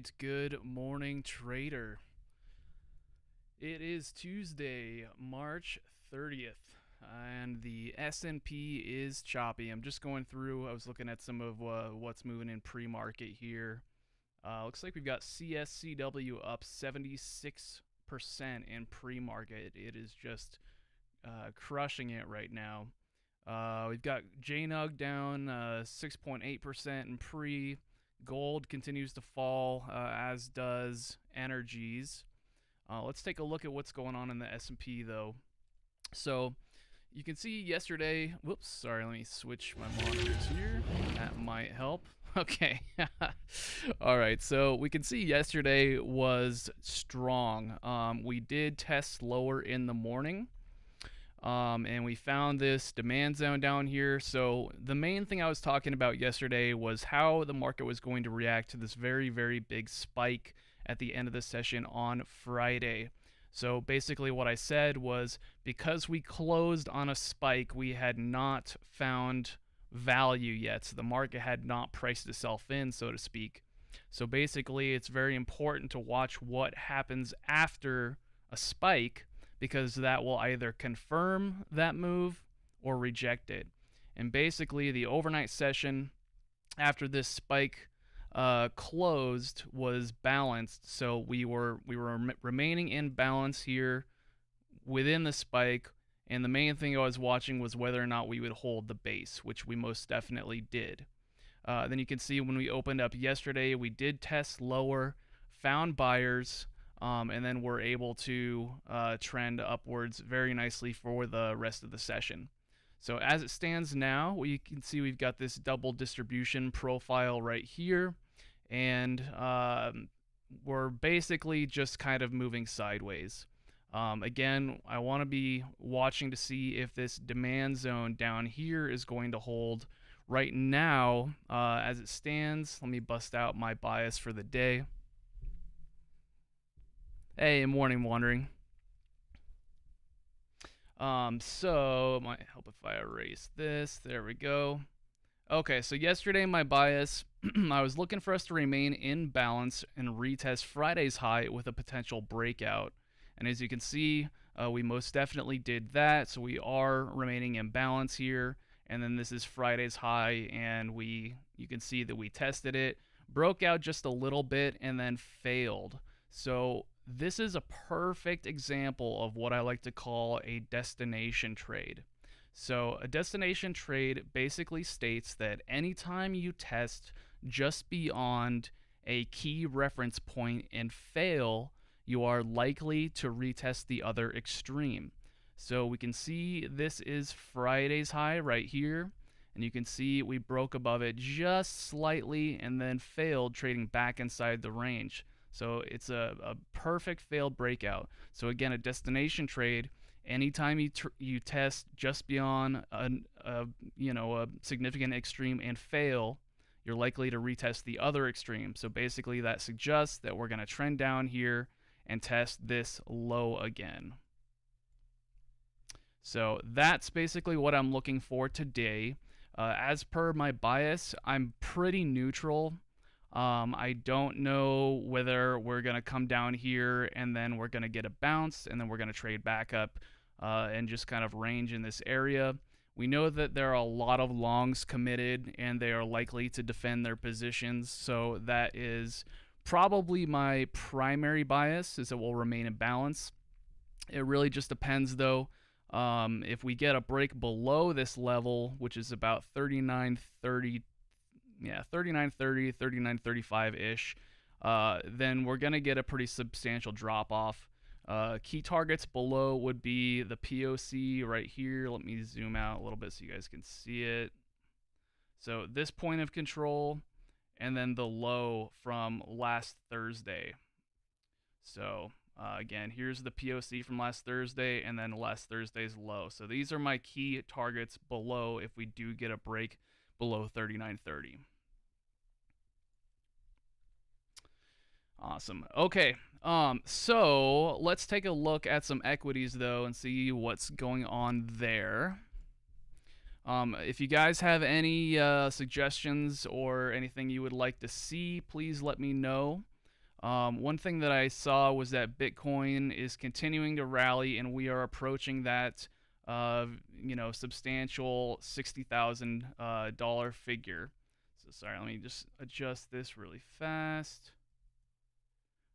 right, good morning, trader. It is Tuesday, March 30th, and the S&P is choppy. I'm just going through. I was looking at some of what's moving in pre-market here. Looks like we've got CSCW up 76% in pre-market. It is just crushing it right now. We've got JNUG down 6.8% in pre. Gold continues to fall, as does energies. Let's take a look at what's going on in the S&P though. So you can see yesterday, whoops, sorry, let me switch my monitors here. That might help. Okay. All right, so we can see yesterday was strong. We did test lower in the morning. And we found this demand zone down here. So the main thing I was talking about yesterday was how the market was going to react to this very, very big spike at the end of the session on Friday. So basically what I said was, because we closed on a spike, we had not found value yet. So the market had not priced itself in, so to speak. So basically it's very important to watch what happens after a spike, because that will either confirm that move or reject it. And basically the overnight session after this spike closed was balanced, so we were remaining in balance here within the spike, and the main thing I was watching was whether or not we would hold the base, which we most definitely did. Then you can see when we opened up yesterday, we did test lower, found buyers, and then we're able to trend upwards very nicely for the rest of the session. So as it stands now, we can see we've got this double distribution profile right here, and we're basically just kind of moving sideways. Again, I want to be watching to see if this demand zone down here is going to hold. Right now, as it stands, let me bust out my bias for the day. Hey, morning wandering. So it might help if I erase this. There we go. Okay, so yesterday my bias, I was looking for us to remain in balance and retest Friday's high with a potential breakout. And as you can see, we most definitely did that. So we are remaining in balance here. And then this is Friday's high, and you can see that we tested it, broke out just a little bit, and then failed. So this is a perfect example of what I like to call a destination trade. So a destination trade basically states that anytime you test just beyond a key reference point and fail, you are likely to retest the other extreme. So we can see this is Friday's high right here, and you can see we broke above it just slightly and then failed, trading back inside the range. So it's a perfect failed breakout. So again, a destination trade, anytime you test just beyond a significant extreme and fail, you're likely to retest the other extreme. So basically that suggests that we're going to trend down here and test this low again. So that's basically what I'm looking for today. As per my bias, I'm pretty neutral. I don't know whether we're going to come down here and then we're going to get a bounce and then we're going to trade back up and just kind of range in this area. We know that there are a lot of longs committed and they are likely to defend their positions. So that is probably my primary bias, is it will remain in balance. It really just depends though. If we get a break below this level, which is about 39.30, 39.35-ish, then we're going to get a pretty substantial drop off. Key targets below would be the POC right here. Let me zoom out a little bit so you guys can see it. So this point of control, and then the low from last Thursday. So again, here's the POC from last Thursday, and then last Thursday's low. So these are my key targets below if we do get a break below 39.30. Awesome. Okay, so let's take a look at some equities though and see what's going on there. If you guys have any suggestions or anything you would like to see, please let me know. One thing that I saw was that Bitcoin is continuing to rally, and we are approaching that, substantial $60,000 figure. So sorry, let me just adjust this really fast.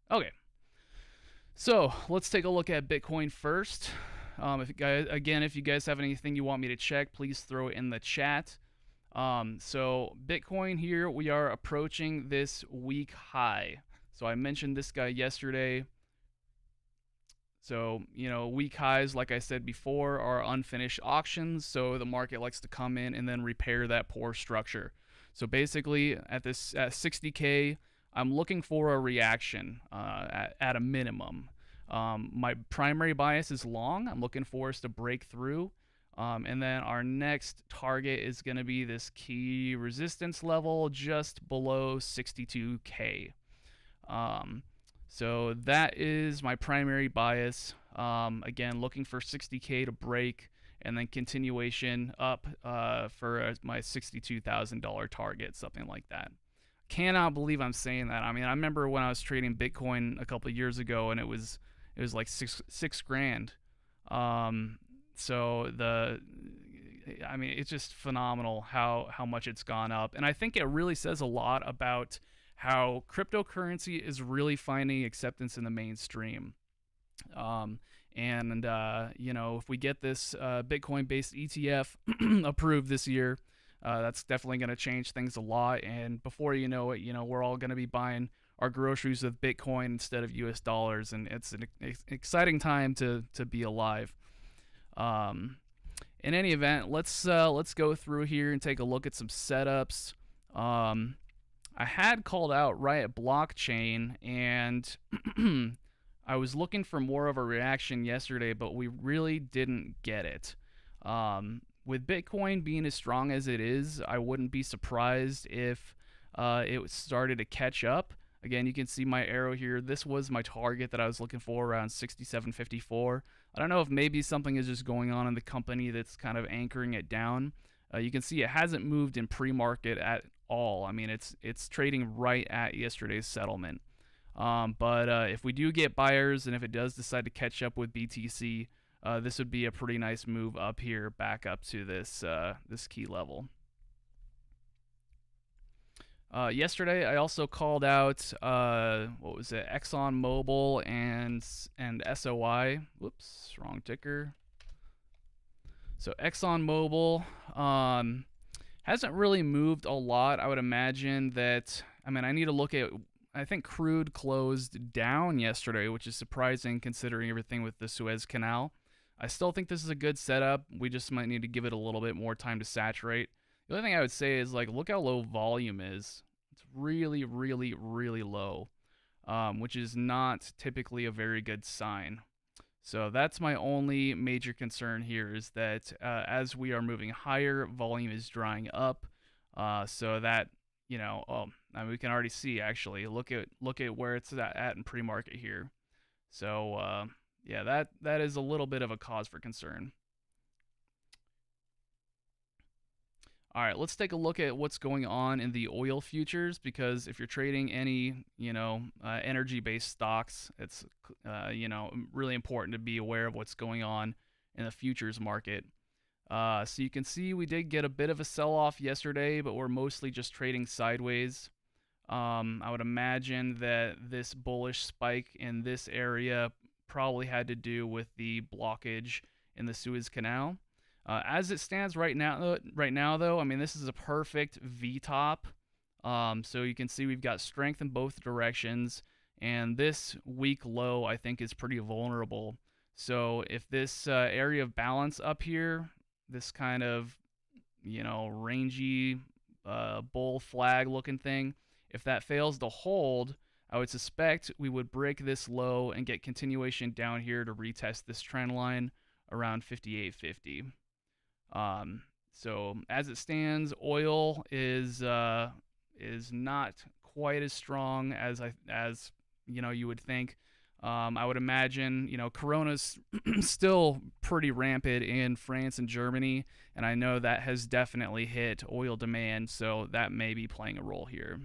Okay, so let's take a look at Bitcoin first. If you guys have anything you want me to check, please throw it in the chat. So Bitcoin here, we are approaching this week high. So I mentioned this guy yesterday. So, week highs, like I said before, are unfinished auctions. So the market likes to come in and then repair that poor structure. So basically, at 60K, I'm looking for a reaction at a minimum. My primary bias is long. I'm looking for us to break through. And then our next target is going to be this key resistance level just below 62K. So that is my primary bias. Again, looking for 60K to break and then continuation up for my $62,000 target, something like that. Cannot believe I'm saying that. I mean, I remember when I was trading Bitcoin a couple of years ago, and it was like six grand. It's just phenomenal how much it's gone up, and I think it really says a lot about how cryptocurrency is really finding acceptance in the mainstream. If we get this Bitcoin-based ETF approved this year, that's definitely going to change things a lot. And before you know it, we're all going to be buying our groceries with Bitcoin instead of US dollars, and it's an exciting time to be alive. In any event, let's go through here and take a look at some setups. I had called out Riot Blockchain, and I was looking for more of a reaction yesterday, but we really didn't get it. With Bitcoin being as strong as it is, I wouldn't be surprised if it started to catch up. Again, you can see my arrow here. This was my target that I was looking for, around 67.54. I don't know if maybe something is just going on in the company that's kind of anchoring it down. You can see it hasn't moved in pre-market at all. I mean, it's trading right at yesterday's settlement. But if we do get buyers, and if it does decide to catch up with BTC, this would be a pretty nice move up here, back up to this key level. Yesterday, I also called out Exxon Mobil and SOI. Whoops, wrong ticker. So Exxon Mobil hasn't really moved a lot. I would imagine that. I need to look at. I think crude closed down yesterday, which is surprising considering everything with the Suez Canal. I still think this is a good setup. We just might need to give it a little bit more time to saturate. The only thing I would say is, look how low volume is. It's really, really, really low, which is not typically a very good sign. So that's my only major concern here, is that as we are moving higher, volume is drying up. So that, we can already see, actually. Look at where it's at in pre-market here. So yeah, that is a little bit of a cause for concern. All right, let's take a look at what's going on in the oil futures, because if you're trading any, energy-based stocks, it's, really important to be aware of what's going on in the futures market. So you can see we did get a bit of a sell-off yesterday, but we're mostly just trading sideways. I would imagine that this bullish spike in this area probably had to do with the blockage in the Suez Canal. As it stands right now, though, this is a perfect V-top. So you can see we've got strength in both directions, and this weak low, I think, is pretty vulnerable. So if this area of balance up here, this kind of, rangy bull flag looking thing, if that fails to hold, I would suspect we would break this low and get continuation down here to retest this trend line around 58.50. So as it stands, oil is not quite as strong as you would think. I would imagine, Corona's still pretty rampant in France and Germany, and I know that has definitely hit oil demand, so that may be playing a role here.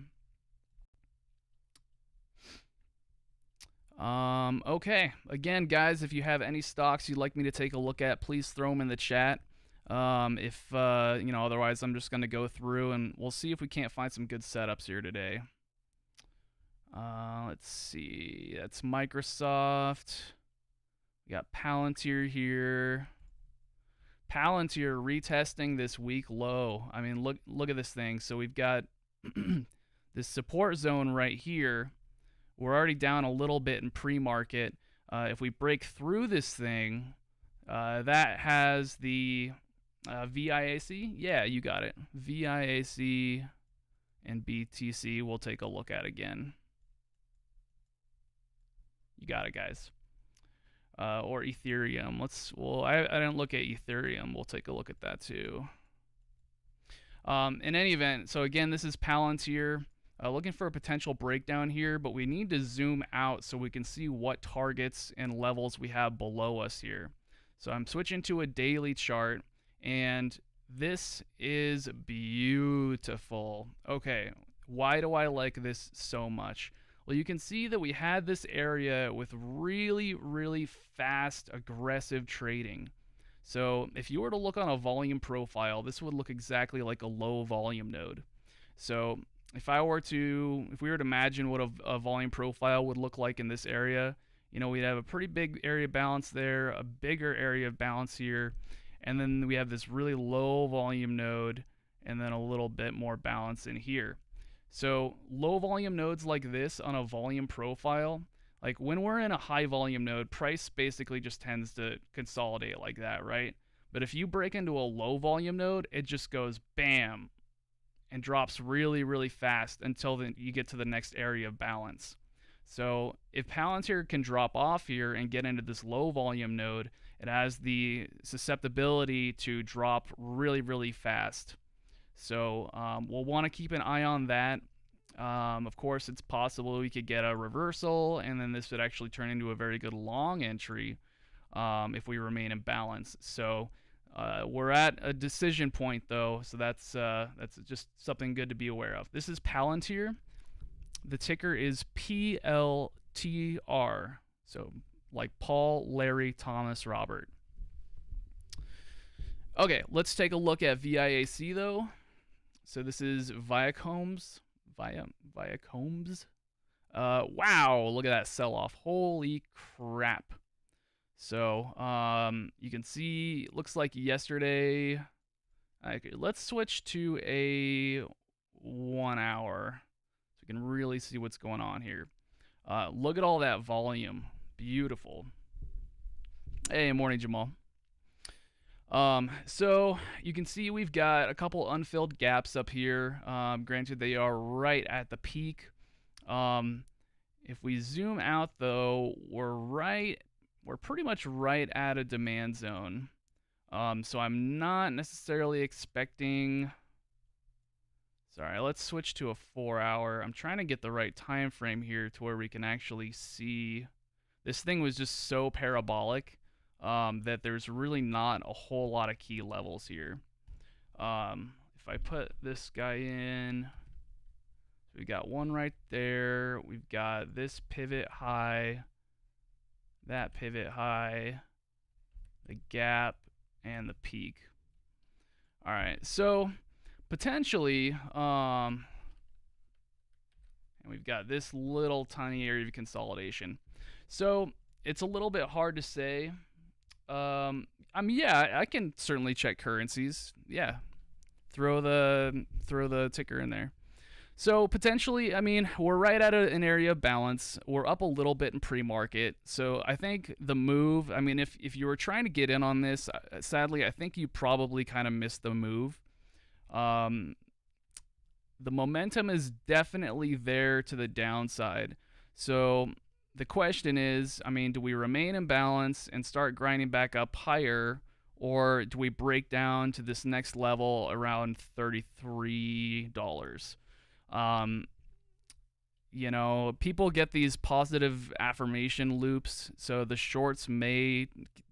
Okay. Again, guys, if you have any stocks you'd like me to take a look at, please throw them in the chat. If you know, otherwise I'm just gonna go through and we'll see if we can't find some good setups here today. Let's see. That's Microsoft. We got Palantir here. Palantir retesting this week low. I mean, look at this thing. So we've got this support zone right here. We're already down a little bit in pre-market. If we break through this thing, that has the VIAC. Yeah, you got it. VIAC and BTC we'll take a look at again. You got it, guys. Or Ethereum. I didn't look at Ethereum. We'll take a look at that too. In any event, so again, this is Palantir. Looking for a potential breakdown here, but we need to zoom out so we can see what targets and levels we have below us here. So I'm switching to a daily chart, and this is beautiful. Okay, why do I like this so much? Well, you can see that we had this area with really, really fast, aggressive trading. So if you were to look on a volume profile, this would look exactly like a low volume node. So if we were to imagine what a volume profile would look like in this area, you know, we'd have a pretty big area balance there, a bigger area of balance here, and then we have this really low volume node, and then a little bit more balance in here. So low volume nodes like this on a volume profile, like when we're in a high volume node, price basically just tends to consolidate like that, right? But if you break into a low volume node, it just goes bam and drops really, really fast until you get to the next area of balance. So if Palantir can drop off here and get into this low volume node, it has the susceptibility to drop really, really fast. So we'll want to keep an eye on that. Of course, it's possible we could get a reversal, and then this would actually turn into a very good long entry if we remain in balance. So we're at a decision point, though, so that's just something good to be aware of. This is Palantir. The ticker is PLTR. So like Paul, Larry, Thomas, Robert. Okay, let's take a look at VIAC, though. So this is Viacombs. Viacombs. Wow, look at that sell-off. Holy crap. So you can see, looks like yesterday. Okay, let's switch to a 1 hour so we can really see what's going on here. Look at all that volume. Beautiful. Hey, morning, Jamal. So you can see we've got a couple unfilled gaps up here. Granted, they are right at the peak. If we zoom out, though, we're pretty much right at a demand zone. So I'm not necessarily expecting. Sorry, let's switch to a 4 hour. I'm trying to get the right time frame here to where we can actually see. This thing was just so parabolic that there's really not a whole lot of key levels here. If I put this guy in, so we got one right there. We've got this pivot high, that pivot high, the gap, and the peak. All right, so potentially, and we've got this little tiny area of consolidation. So it's a little bit hard to say. I mean, yeah, I can certainly check currencies. Yeah, throw the ticker in there. So potentially, I mean, we're right at an area of balance. We're up a little bit in pre-market. So I think the move, I mean, if you were trying to get in on this, sadly, I think you probably kind of missed the move. The momentum is definitely there to the downside. So the question is, I mean, do we remain in balance and start grinding back up higher, or do we break down to this next level around $33? You know, people get these positive affirmation loops, so the shorts may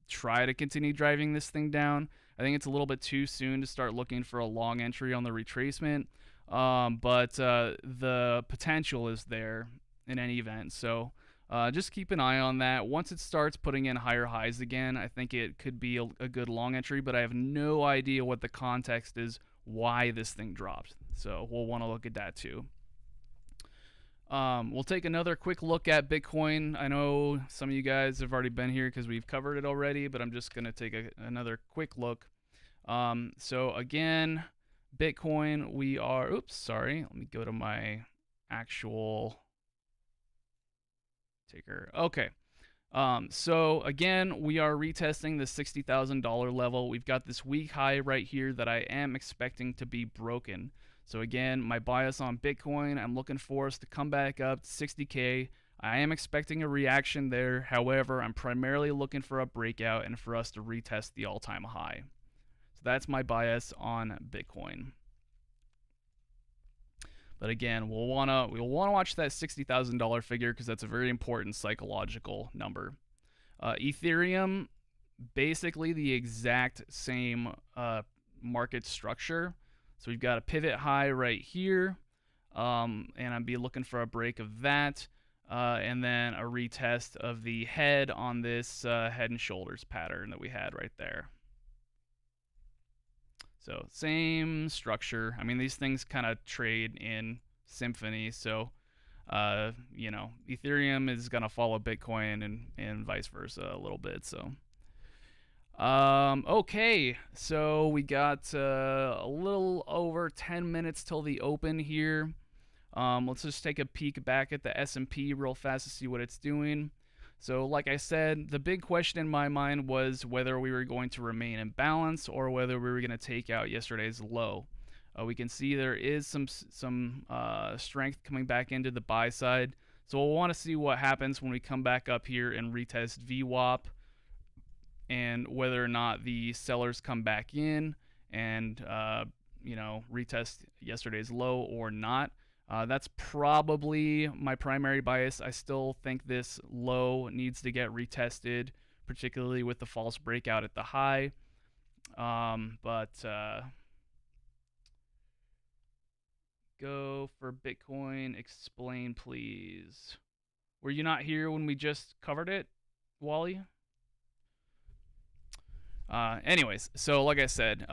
try to continue driving this thing down. I think it's a little bit too soon to start looking for a long entry on the retracement, but the potential is there in any event. So Just keep an eye on that. Once it starts putting in higher highs again, I think it could be a good long entry, but I have no idea what the context is why this thing dropped. So we'll want to look at that too. We'll take another quick look at Bitcoin. I know some of you guys have already been here because we've covered it already, but I'm just going to take another quick look. So again, Bitcoin, we are, oops, sorry. Let me go to my actual ticker. Okay. So again, we are retesting the $60,000 level. We've got this weak high right here that I am expecting to be broken. So again, my bias on Bitcoin, I'm looking for us to come back up to 60K. I am expecting a reaction there. However, I'm primarily looking for a breakout and for us to retest the all-time high. So that's my bias on Bitcoin. But again, we'll wanna watch that $60,000 figure because that's a very important psychological number. Ethereum, basically the exact same market structure. So we've got a pivot high right here, and I'd be looking for a break of that, and then a retest of the head on this head and shoulders pattern that we had right there. So same structure. I mean, these things kind of trade in symphony. So, you know, Ethereum is going to follow Bitcoin and vice versa a little bit. So, okay. So we got a little over 10 minutes till the open here. Let's just take a peek back at the S&P real fast to see what it's doing. So like I said, the big question in my mind was whether we were going to remain in balance or whether we were going to take out yesterday's low. We can see there is some strength coming back into the buy side. So we'll want to see what happens when we come back up here and retest VWAP and whether or not the sellers come back in and you know, retest yesterday's low or not. That's probably my primary bias. I still think this low needs to get retested, particularly with the false breakout at the high. Go for Bitcoin. Explain, please. Were you not here when we just covered it, Wally? Anyways, so like I said,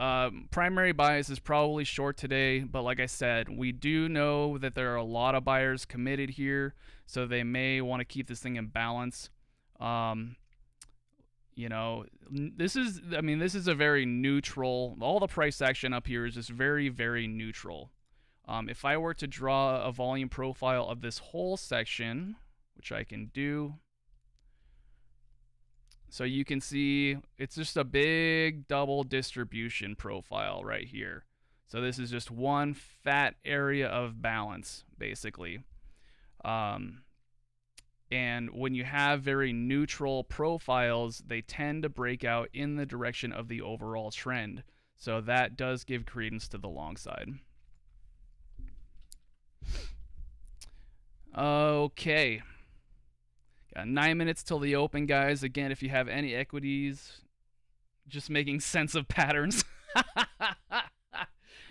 primary bias is probably short today, but like I said, we do know that there are a lot of buyers committed here, so they may want to keep this thing in balance. You know, this is a very neutral, all the price action up here is just very, very neutral. If I were to draw a volume profile of this whole section, which I can do, so you can see it's just a big double distribution profile right here. So this is just one fat area of balance, basically. And when you have very neutral profiles, they tend to break out in the direction of the overall trend. So that does give credence to the long side. Okay. Got 9 minutes till the open, guys. Again, if you have any equities, just making sense of patterns.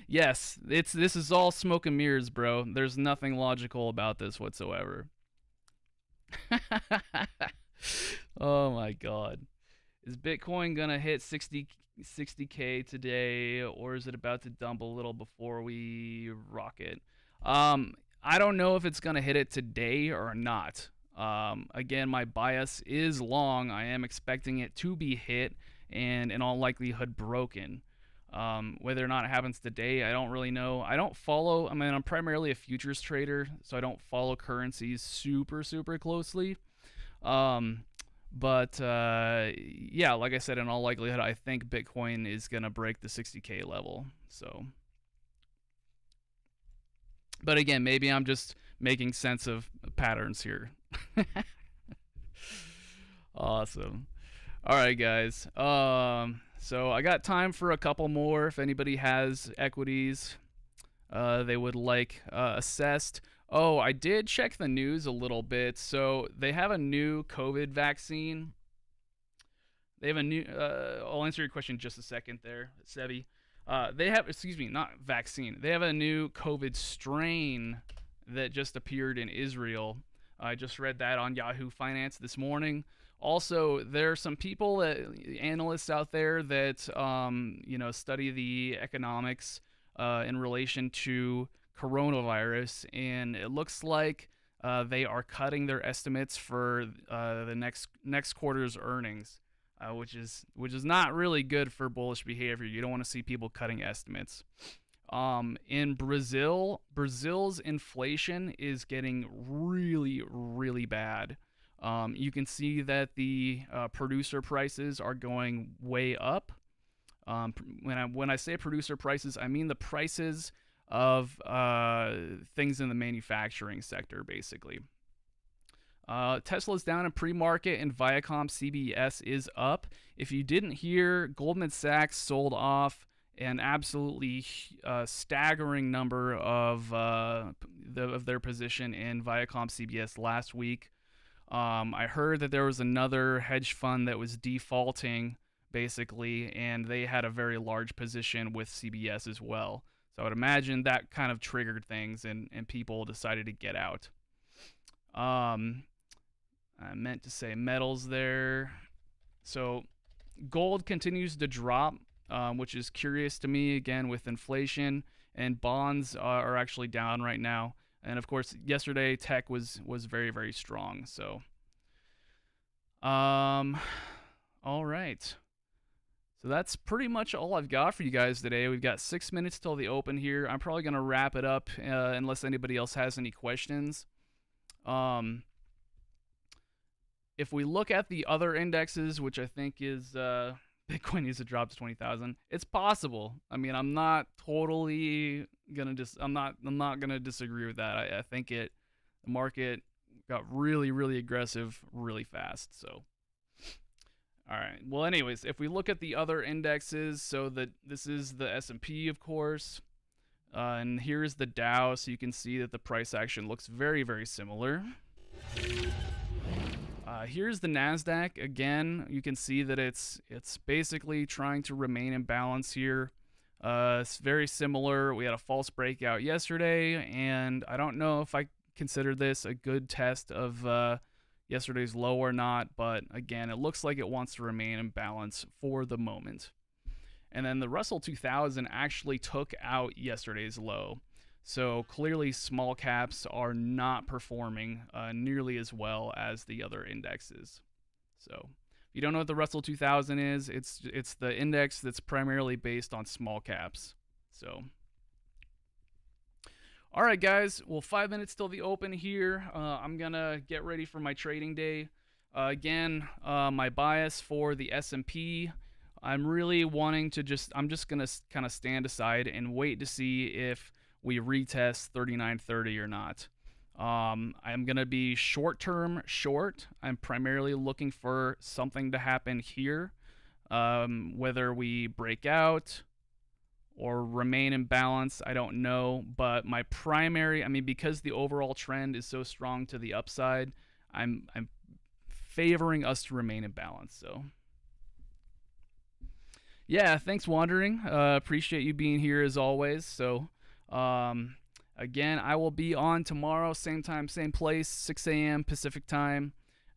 Yes, this is all smoke and mirrors, bro. There's nothing logical about this whatsoever. Oh my god. Is Bitcoin gonna hit 60K today, or is it about to dump a little before we rock it? I don't know if it's gonna hit it today or not. Again, my bias is long. I am expecting it to be hit and in all likelihood broken. Whether or not it happens today, I don't really know. I don't follow, I mean, I'm primarily a futures trader, so I don't follow currencies super closely. Yeah, like I said, in all likelihood, I think Bitcoin is going to break the 60K level. So, but again, maybe I'm just making sense of patterns here. Awesome. All right, guys. So I got time for a couple more. If anybody has equities they would like assessed. Oh, I did check the news a little bit. So they have a new COVID vaccine. They have a new. I'll answer your question in just a second there, Sebi. They have, excuse me, not vaccine. They have a new COVID strain that just appeared in Israel. I just read that on Yahoo Finance this morning. Also, there are some people, analysts out there that study the economics in relation to coronavirus, and it looks like they are cutting their estimates for the next quarter's earnings, which is not really good for bullish behavior. You don't want to see people cutting estimates. In Brazil, Brazil's inflation is getting really, really bad. You can see that the producer prices are going way up. When I say producer prices, I mean the prices of things in the manufacturing sector, basically. Tesla's down in pre-market, and Viacom CBS is up. If you didn't hear, Goldman Sachs sold off an absolutely staggering number of their position in Viacom CBS last week. I heard that there was another hedge fund that was defaulting, basically, and they had a very large position with CBS as well. So I would imagine that kind of triggered things, and people decided to get out. I meant to say metals there. So gold continues to drop, which is curious to me, again, with inflation, and bonds are actually down right now. And of course, yesterday tech was very, very strong. So, all right. So that's pretty much all I've got for you guys today. We've got 6 minutes till the open here. I'm probably gonna wrap it up unless anybody else has any questions. If we look at the other indexes, which I think is Bitcoin needs to drop to 20,000. It's possible. I mean, I'm not totally gonna I'm not gonna disagree with that. I think the market got really, really aggressive really fast. So, all right. Well, anyways, if we look at the other indexes, so this is the S&P, of course, and here's the Dow. So you can see that the price action looks very, very similar. Here's the NASDAQ. Again, you can see that it's basically trying to remain in balance here. It's very similar. We had a false breakout yesterday, and I don't know if I consider this a good test of yesterday's low or not, but again, it looks like it wants to remain in balance for the moment. And then the Russell 2000 actually took out yesterday's low. So clearly small caps are not performing nearly as well as the other indexes. So if you don't know what the Russell 2000 is, it's the index that's primarily based on small caps. So, all right, guys. Well, 5 minutes till the open here. I'm going to get ready for my trading day. Again, my bias for the S&P, I'm really wanting to I'm just going to kind of stand aside and wait to see if we retest 39.30 or not. I'm going to be short-term short. I'm primarily looking for something to happen here, whether we break out or remain in balance, I don't know. But my primary, because the overall trend is so strong to the upside, I'm favoring us to remain in balance. So, yeah, thanks, Wandering. Appreciate you being here as always. So, again, I will be on tomorrow, same time, same place, 6 a.m. Pacific time.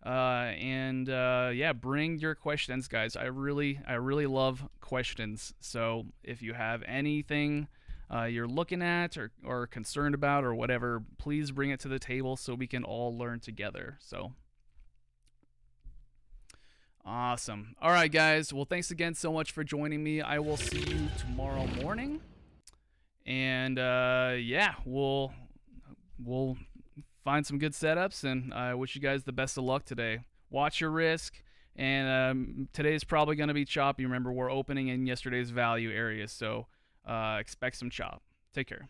Yeah, bring your questions, guys. I really love questions. So if you have anything you're looking at or concerned about or whatever, please bring it to the table so we can all learn together. So awesome. All right, guys. Well, thanks again so much for joining me. I will see you tomorrow morning. And yeah, we'll find some good setups, and I wish you guys the best of luck today. Watch your risk, and today's probably going to be choppy. Remember, we're opening in yesterday's value area, so expect some chop. Take care.